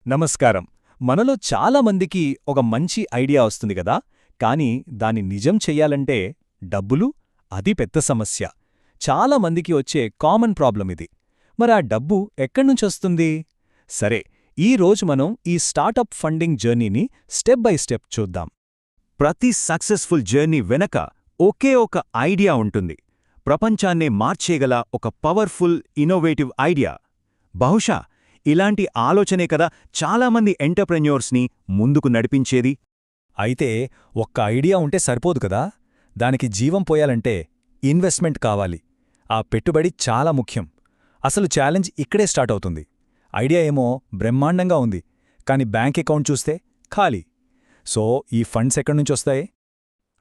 నమస్కారం. మనలో చాలా మందికి ఒక మంచి ఐడియా వస్తుంది గదా, కానీ దాన్ని నిజం చెయ్యాలంటే డబ్బులు, అది పెద్ద సమస్య. చాలా మందికి వచ్చే కామన్ ప్రాబ్లం ఇది. మరా డబ్బు ఎక్కడ్నుంచొస్తుంది? సరే, ఈ రోజు మనం ఈ స్టార్టప్ ఫండింగ్ జర్నీని స్టెప్ బై స్టెప్ చూద్దాం. ప్రతి సక్సెస్ఫుల్ జర్నీ వెనక ఒకే ఒక ఐడియా ఉంటుంది. ప్రపంచాన్నే మార్చేగల ఒక పవర్ఫుల్, ఇన్నోవేటివ్ ఐడియా. బహుశా ఇలాంటి ఆలోచనే కదా చాలామంది ఎంటర్‌ప్రెన్యూర్స్ని ముందుకు నడిపించేది. అయితే ఒక్క ఐడియా ఉంటే సరిపోదు కదా, దానికి జీవం పోయాలంటే ఇన్వెస్ట్మెంట్ కావాలి. ఆ పెట్టుబడి చాలా ముఖ్యం. అసలు ఛాలెంజ్ ఇక్కడే స్టార్ట్ అవుతుంది. ఐడియా ఏమో బ్రహ్మాండంగా ఉంది, కాని బ్యాంక్ అకౌంట్ చూస్తే ఖాళీ. సో ఈ ఫండ్స్ ఎక్కడ్నుంచొస్తాయి?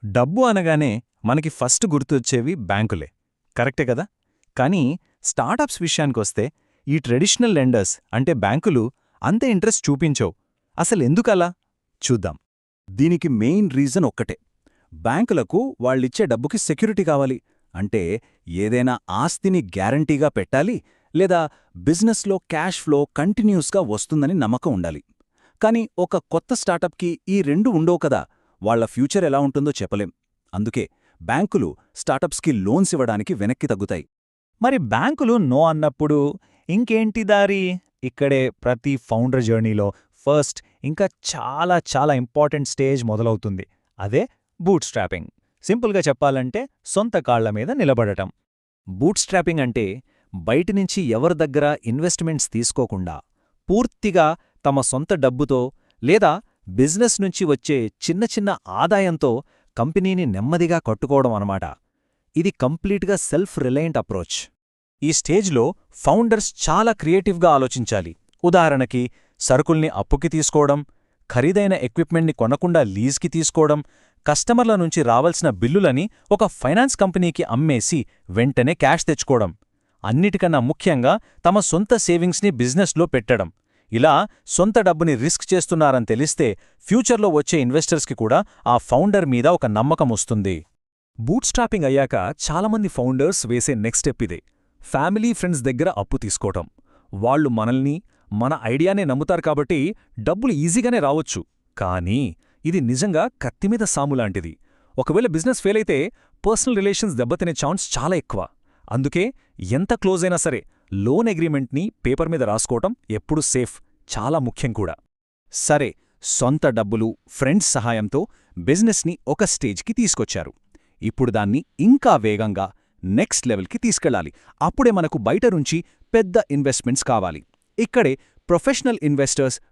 డబ్బు అనగానే మనకి ఫస్ట్ గుర్తొచ్చేవి బ్యాంకులే, కరెక్టే కదా. కానీ స్టార్టప్స్ విషయానికొస్తే ఈ ట్రెడిషనల్ లెండర్స్ అంటే బ్యాంకులు అంత ఇంట్రెస్ట్ చూపించవు. అసలెందుకలా? చూద్దాం. దీనికి మెయిన్ రీజన్ ఒక్కటే. బ్యాంకులకు వాళ్ళిచ్చే డబ్బుకి సెక్యూరిటీ కావాలి. అంటే ఏదైనా ఆస్తిని గ్యారంటీగా పెట్టాలి, లేదా బిజినెస్లో క్యాష్ ఫ్లో కంటిన్యూస్గా వస్తుందని నమ్మకం ఉండాలి. కానీ ఒక కొత్త స్టార్టప్కి ఈ రెండు ఉండవు కదా. వాళ్ల ఫ్యూచర్ ఎలా ఉంటుందో చెప్పలేం. అందుకే బ్యాంకులు స్టార్టప్స్కి లోన్స్ ఇవ్వడానికి వెనక్కి తగ్గుతాయి. మరి బ్యాంకులు నో అన్నప్పుడు ఇంకేంటి దారి? ఇక్కడే ప్రతి ఫౌండర్ జర్నీలో ఫస్ట్ ఇంకా చాలా చాలా ఇంపార్టెంట్ స్టేజ్ మొదలవుతుంది. అదే బూట్ స్ట్రాపింగ్. సింపుల్గా చెప్పాలంటే సొంత కాళ్ల మీద నిలబడటం. బూట్ స్ట్రాపింగ్ అంటే బయటినుంచి ఎవరి దగ్గర ఇన్వెస్ట్మెంట్స్ తీసుకోకుండా పూర్తిగా తమ సొంత డబ్బుతో లేదా బిజినెస్ నుంచి వచ్చే చిన్న చిన్న ఆదాయంతో కంపెనీని నెమ్మదిగా కట్టుకోవడం అన్నమాట. ఇది కంప్లీట్గా సెల్ఫ్ రిలయంట్ అప్రోచ్. ఈ స్టేజ్లో ఫౌండర్స్ చాలా క్రియేటివ్గా ఆలోచించాలి. ఉదాహరణకి సరుకుల్ని అప్పుకి తీసుకోవడం, ఖరీదైన ఎక్విప్మెంట్ని కొనకుండా లీజ్కి తీసుకోవడం, కస్టమర్ల నుంచి రావాల్సిన బిల్లులని ఒక ఫైనాన్స్ కంపెనీకి అమ్మేసి వెంటనే క్యాష్ తెచ్చుకోవడం. అన్నిటికన్నా ముఖ్యంగా తమ సొంత సేవింగ్స్ని బిజినెస్లో పెట్టడం. ఇలా సొంత డబ్బుని రిస్క్ చేస్తున్నారని తెలిస్తే ఫ్యూచర్లో వచ్చే ఇన్వెస్టర్స్కి కూడా ఆ ఫౌండర్ మీద ఒక నమ్మకం వస్తుంది. బూట్ స్ట్రాపింగ్ అయ్యాక చాలామంది ఫౌండర్స్ వేసే నెక్స్ట్ స్టెప్ ఇదే. ఫ్యామిలీ ఫ్రెండ్స్ దగ్గర అప్పు తీసుకోవటం. వాళ్లు మనల్ని, మన ఐడియానే నమ్ముతారు కాబట్టి డబ్బులు ఈజీగానే రావొచ్చు. కానీ ఇది నిజంగా కత్తిమీద సాములాంటిది. ఒకవేళ బిజినెస్ ఫెయిల్ అయితే పర్సనల్ రిలేషన్స్ దెబ్బతినే ఛాన్స్ చాలా ఎక్కువ. అందుకే ఎంత క్లోజ్ అయినా సరే లోన్ అగ్రిమెంట్ని పేపర్ మీద రాసుకోవటం ఎప్పుడూ సేఫ్, చాలా ముఖ్యం కూడా. సరే, సొంత డబ్బులు, ఫ్రెండ్స్ సహాయంతో బిజినెస్ని ఒక స్టేజ్కి తీసుకొచ్చారు. ఇప్పుడు దాన్ని ఇంకా వేగంగా నెక్స్ట్ లెవెల్కి తీసుకెళ్లాలి. అప్పుడే మనకు బయట నుంచి పెద్ద ఇన్వెస్ట్మెంట్స్ కావాలి. ఇక్కడే ప్రొఫెషనల్ ఇన్వెస్టర్స్,